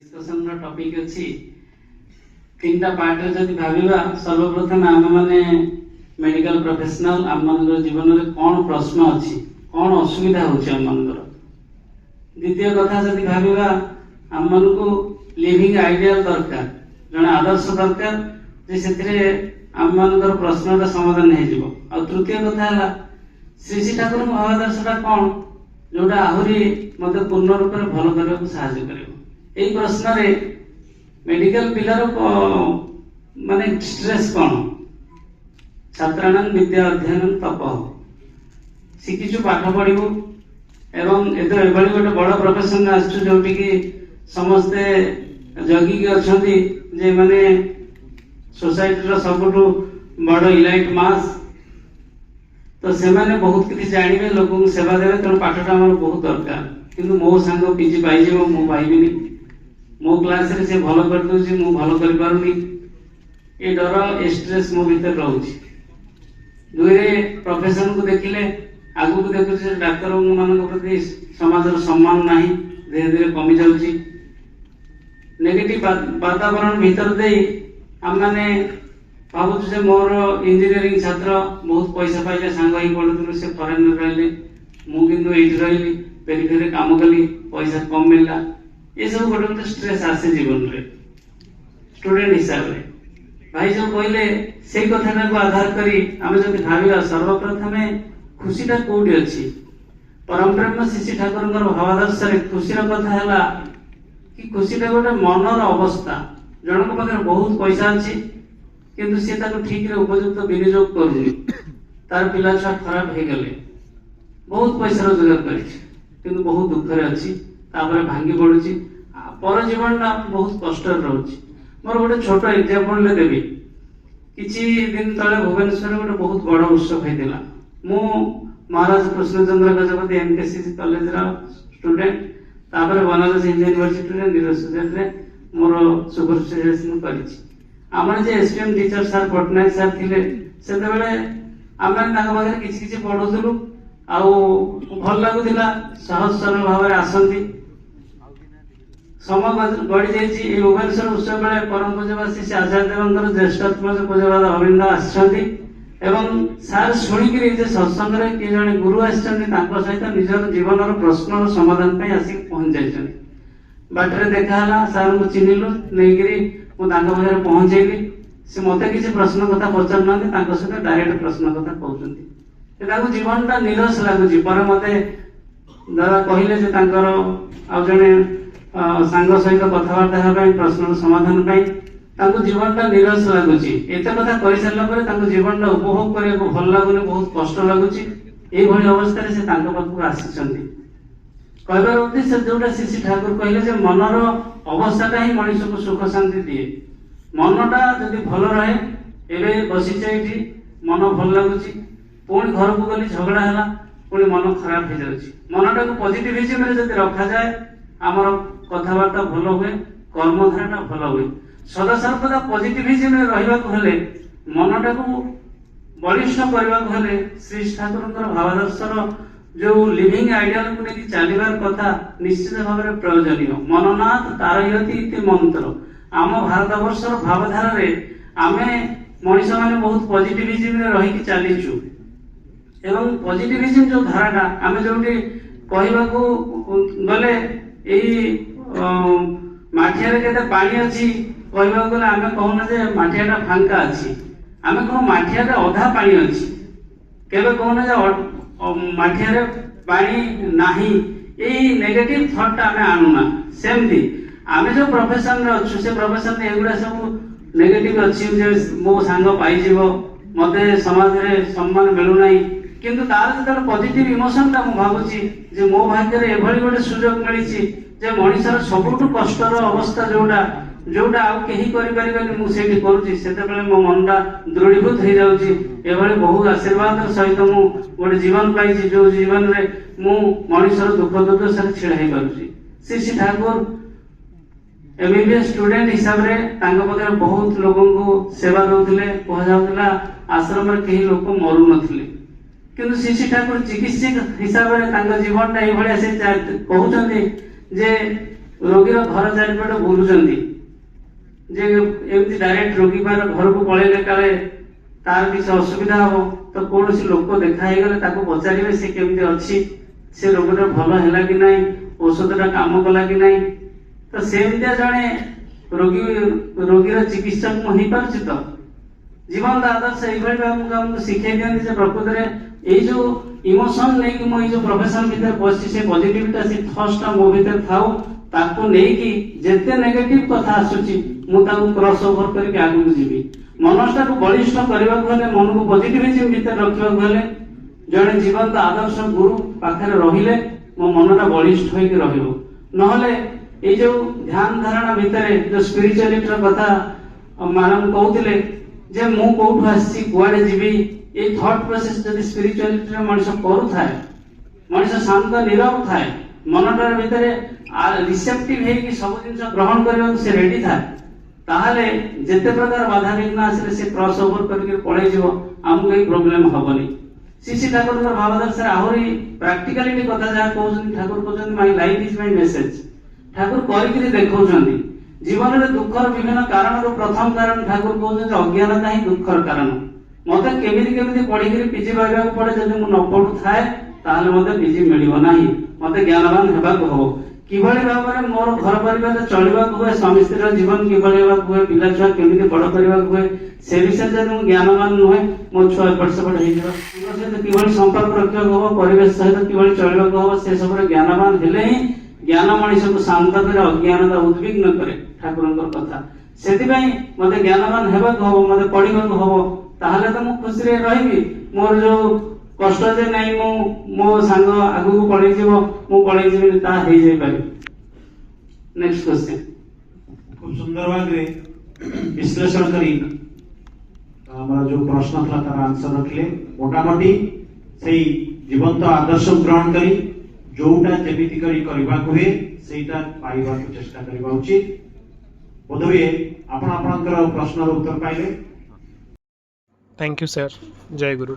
Discussion topic अछि तीनटा part रे जदि भाबिबा सर्वप्रथम आम माने मेडिकल प्रोफेशनल आम मानकर जीवन में कौन प्रश्न अछि कौन असुविधा होछि आम मानकर द्वितीय कथा जदि भाबिबा आम मान को लिविंग आइडियल दरकार जने आदर्श दरकार जे सेतिरे आम मानकर प्रश्न का समाधान हे जिवो आ तृतीय कथा हला श्री श्री ठाकुर भावादर्शटा कौन जोटा आहुरी मते पूर्ण रूप में भल करबा को सहायता करिवो এই প্রশ্নরে মেডিকেল পিলার মানে স্ট্রেস কোন ছাত্রাণং বিদ্যা অধ্যয়ন তপ শিখিছু পাঠ পড়িবু এবং এতো এভাবে গোটে বড় প্রফেশন আসছু যোটি কি সমস্তে জগিকি অছন্তি যে মানে সোসাইটির ସବୁଠୁ বড় ইলাইট মাস তো সেমানে বহুত কিছু জানিবে লোকଙ୍କୁ সেবা দেবে তেଣୁ পাঠটা আমার বহুত দরকার কিন্তু মো সাঙ্গ পিজি পাইଯିବ ମୁଁ পাইবিনি मो क्लास रे से भलो कर दोछि मु भलो कर पारुनी ए डर ए स्ट्रेस मो भीतर रहउछि दुरे प्रोफेशन को देखिले आगु को देखु से डॉक्टर मान प्रति समाज रो सम्मान नाही धीरे धीरे कमी जाउछि नेगेटिव वातावरण भीतर देई हम माने भाबु जे मोर इंजीनियरिंग छात्र बहुत पैसा पाइले सांग ही पढुथुलु से फॉरेन रहले मु किंतु एठी रहली पेरिफेरी काम कली पैसा कम मिलला ये सब गोटे स्ट्रेस आसे जीवन रे स्टूडेंट हिसाब रे भाई जो कहले से कथा को आधार करी आमे जदि भाबिबा सर्वप्रथम खुशीटा कोठी अछि परम ब्रह्म श्री ठाकुरଙ୍କର भावादर्श रे खुशीर कथा हला कि खुशीटा गोटे मनर अवस्था जनक पाखे बहुत पैसा अछि किंतु से ताको ठीक रे उपयुक्त विनियोग करूनी तार पिला छुआ खराब हे गेले बहुत पैसा रोजगार करि किंतु बहुत दुख रे अछि तापर भांगी पड़ुची पर जीवन ना बहुत कष्ट रहउची मोर गोटे छोट एग्जांपल ले देबी किछि दिन तळे भुवनेश्वर गोटे बहुत बड़ उत्सव हेतिला मु महाराज कृष्णचंद्र गजपति एमकेसी कॉलेज रा स्टूडेंट तापर बनारस यूनिवर्सिटी रे निरसुदेव रे मोर सुपरवाइजेशन करिछि हमर जे SPM teacher sir Patnaik sir थिले सेते बेले आमे ताका बारे किछि किछि पढुथुलु आउ भल लागुथिला सहज सरल भाव आसंती समय गड़ी जाइए भुवनेश्वर उत्सव बेले परम पूज्यवासी श्री आचार्य देवंकर ज्येष्ठत्म पूज्यवाद अरविंद आसछंती एवं सार शुणिकी सत्संग किए जड़े गुरु सहित निजर जीवन प्रश्न समाधान आसिक पहुंच जाइए बाटर देखाला सार को चिन्हलु नहीं पाखे पहुंचेली से मत किसी प्रश्न कथा पचार ना सहित डायरेक्ट प्रश्न कथा कहते जीवन टा निरस लगुच पर मत दादा कहले आ जड़े सांग सहित कथबार्ता प्रश्न समाधान जीवन टा निरस लगुच एत कथा कही सारा जीवन टा उपभोग करने भल लगुनि बहुत कष्ट लगुच अवस्था से पाखक आसी कहबार उद्देश्य जोटा श्री ठाकुर कहले मनर अवस्थाटा ही मनीष को सुख शांति दिए मनटा जदि भल रहे एवं बसीचे ये मन भल लगुच पुणी घर को गली झगड़ा है पुणी मन खराब हो जाए मनटा को पॉजिटिविज्म रे जदि रखा जाए आमर कथबार्ता भल हुए कर्मधाराटा भल हुए सदा सर्वदा पॉजिटिविज्म रे रहिबा को हेले मनटा को बलिष्ठ करबा को हेले श्री ठाकुरଙ୍କର भावादर्शर जो लिविंग आइडियल को लेके चलिबार कथा निश्चित भाव में प्रयोजनीय मननाथ तारयति इति मंत्र आम भारतवर्षर भावधारा रे आमे मनीष माने बहुत पॉजिटिविज्म रे रही चलीचु एवं पॉजिटिविज्म जो धाराटा आमे जोटी कहबा को गले एई माठिया केते पानी अछि कहबा गले आमे कहूना जे माठियाटा फांका अछि आमे कहू माठिया अधा पानी अछि केबे कहूना जे माठिया पानी नाही एई नेगेटिव थॉट आमे आनुना सेमती आमे जो प्रोफेशन रे अछि से प्रोफेशन रे एगुडा सब नेगेटिव अछि जे मो सांग पाई जीवो मते समाज रे सम्मान मिलु नाही किंतु तार जब पॉजिटिव इमोशन टा भावुची जे मो भाग्य रे एभली गोटे सुयोग मिलिछि जे मनीषर सबुठु कष्टर अवस्था जोटा जोटा आ केही करि परिबेनि मु सेठी करूची सेते बेले मो मनटा दृढ़ीभूत हो जाउची एभली बहुत आशीर्वाद सहित मु गोटे जीवन पाइछि जो जीवन रे मु मनीषर दुख दुर्दशा रे छिड़ा हे पारुची श्री ठाकुर एमबीबीएस स्टूडेंट हिसाब रे तांको पदर बहुत लोगों को सेवा दउथिले कह जाउतला आश्रम रे केही लोक मरु नथिले किंतु श्री ठाकुर चिकित्सक हिसाब रे तांको जीवन टा एभली से कहउछन्ती जे ରୋଗୀର ଘର ଚାରିପଟେ ବୁଲୁଛନ୍ତି ଯେ ଏମିତି ଡାଇରେକ୍ଟ ରୋଗୀ ଘରକୁ ପଳେଇଲେ କାଳେ ତାର କିଛି ଅସୁବିଧା ହବ, ତ କୌଣସି ଲୋକ ଦେଖା ହେଇଗଲେ ତାକୁ ପଚାରିବେ ସେ କେମିତି ଅଛି, ସେ ରୋଗଟା ଭଲ ହେଲା କି ନାହିଁ, ଔଷଧଟା କାମ କଲା କି ନାହିଁ। ତ ସେମିତିଆ ଜଣେ ରୋଗୀର ଚିକିତ୍ସକ ମୁଁ ହେଇପାରୁଛି ତ? ଜୀବନ୍ତ ଆଦର୍ଶ ଏଇଭଳି ଭାବେ ଆମକୁ ଶିଖେଇ ଦିଅନ୍ତି ଯେ ପ୍ରକୃତରେ ଏଇ ଯୋଉ ଇମୋସନ ନେଇକି ମୁଁ ଏଇ ଯୋଉ ପ୍ରଫେସନ ଭିତରେ ବସିଛି, ସେ ପଜିଟିଭିଟା ସେ ଥଟ୍ସଟା ମୋ ଭିତରେ ଥାଉ, ତାକୁ ନେଇକି ଯେତେ ନେଗେଟିଭ କଥା ଆସୁଛି ମୁଁ ତାକୁ କ୍ରସ୍ ଓଭର କରିକି ଆଗକୁ ଯିବି। ମନଟାକୁ ବଳିଷ୍ଠ କରିବାକୁ ହେଲେ, ମନକୁ ପଜିଟିଭିଜମ ଭିତରେ ରଖିବାକୁ ହେଲେ ଜଣେ ଜୀବନ୍ତ ଆଦର୍ଶ ଗୁରୁ ପାଖରେ ରହିଲେ ମୋ ମନଟା ବଳିଷ୍ଠ ହେଇକି ରହିବ। ନହେଲେ ଏଇ ଯୋଉ ଧ୍ୟାନ ଧାରଣା ଭିତରେ ଯୋଉ ସ୍ପିରିଚୁଆଲିଟିର କଥା ମ୍ୟାଡମ କହୁଥିଲେ ଯେ ମୁଁ କୋଉଠୁ ଆସିଛି କୁଆଡେ ଯିବି, ଏଇ ଥଟ୍ ପ୍ରୋସେସ ଯଦି ସ୍ପିରିଚୁଆଲିଟିରେ ମଣିଷ କରୁଥାଏ, ମଣିଷ ଶାନ୍ତ ନିରବ ଥାଏ, ମନଟାର ଭିତରେ ରିସେପ୍ଟିଭ ହେଇକି ସବୁ ଜିନିଷ ଗ୍ରହଣ କରିବାକୁ ସେ ରେଡି ଥାଏ, ତାହେଲେ ଯେତେ ପ୍ରକାର ବାଧାବିଘ୍ନ ଆସିଲେ ସେ କ୍ରସ୍ ଓଭର କରିକି ପଳେଇଯିବ, ଆମକୁ ଏଇ ପ୍ରୋବ୍ଲେମ ହବନି। ଶ୍ରୀ ଠାକୁରଙ୍କ ଭାବାଦର୍ଶରେ ଆହୁରି ପ୍ରାକ୍ଟିକାଲିଟି କଥା ଯାହା କହୁଛନ୍ତି, ଠାକୁର କହୁଛନ୍ତି ମାଇ ଲାଇଫ ଇଜ ମାଇ ମେସେଜ। ଠାକୁର କରିକିରି ଦେଖାଉଛନ୍ତି ଜୀବନରେ ଦୁଃଖର ବିଭିନ୍ନ କାରଣରୁ ପ୍ରଥମ କାରଣ ଠାକୁର କହୁଛନ୍ତି ଅଜ୍ଞାନତା ହିଁ ଦୁଃଖର କାରଣ। ମତେ କେମିତି ପଢିକିରି ପିଜି ପାଇବାକୁ ପଡେ, ଯଦି ମୁଁ ନ ପଢୁଥାଏ ତାହେଲେ ମତେ ପିଜି ମିଳିବ ନାହିଁ, ମତେ ଜ୍ଞାନବାନ ହେବାକୁ ହବ। କିଭଳି ଭାବରେ ମୋର ଘର ପରିବାର ଚଳିବାକୁ ହୁଏ, ସ୍ୱାମୀ ସ୍ତ୍ରୀର ଜୀବନ କିଭଳି ହେବାକୁ ହୁଏ, ପିଲା ଛୁଆ କେମିତି ବଡ କରିବାକୁ ହୁଏ, ସେ ବିଷୟରେ ଯଦି ମୁଁ ଜ୍ଞାନବାନ ନୁହେଁ ମୋ ଛୁଆ ଏପଟ ସେପଟ ହେଇଯିବ। ତାଙ୍କ ସହିତ କିଭଳି ସମ୍ପର୍କ ରଖିବାକୁ ହବ, ପରିବେଶ ସହିତ କିଭଳି ଚଳିବାକୁ ହବ, ସେ ସବୁରେ ଜ୍ଞାନବାନ ହେଲେ ହିଁ ଜ୍ଞାନ ମଣିଷକୁ ଶାନ୍ତ କରେ, ଅଜ୍ଞାନତା ଉଦ୍ବିଗ୍ନ କରେ ଠାକୁରଙ୍କର କଥା। ସେଥିପାଇଁ ମତେ ଜ୍ଞାନବାନ ହେବାକୁ ହବ, ମତେ ପଢିବାକୁ ହବ, ତାହେଲେ ତ ମୁଁ ଖୁସିରେ ରହିବି। ମୋର ଯୋଉ କଷ୍ଟ ଯେ ନାଇଁ ମୁଁ ମୋ ସାଙ୍ଗ ଆଗକୁ ପଳେଇଯିବ, ମୁଁ ପଳେଇଯିବି, ତାହା ହେଇଯାଇପାରେ। Next question. খুব সুন্দর ভাবে বিশ্লেষণ করি আমার যে প্রশ্ন লা তার আনসর রাখলে, মোটামুটি সেই জীবন্ত আদর্শ গ্রহণ করি যোটা যেমিতি করি କରିବାକୁ ହୁଏ ସେଇଟା ପାଇବାକୁ ଚେଷ୍ଟା କରିବା ଉଚିତ। ବୋଧହୁଏ ଆପଣ ଆପଣଙ୍କର ପ୍ରଶ୍ନର ଉତ୍ତର ପାଇଲେ। Thank you sir. जय गुरु।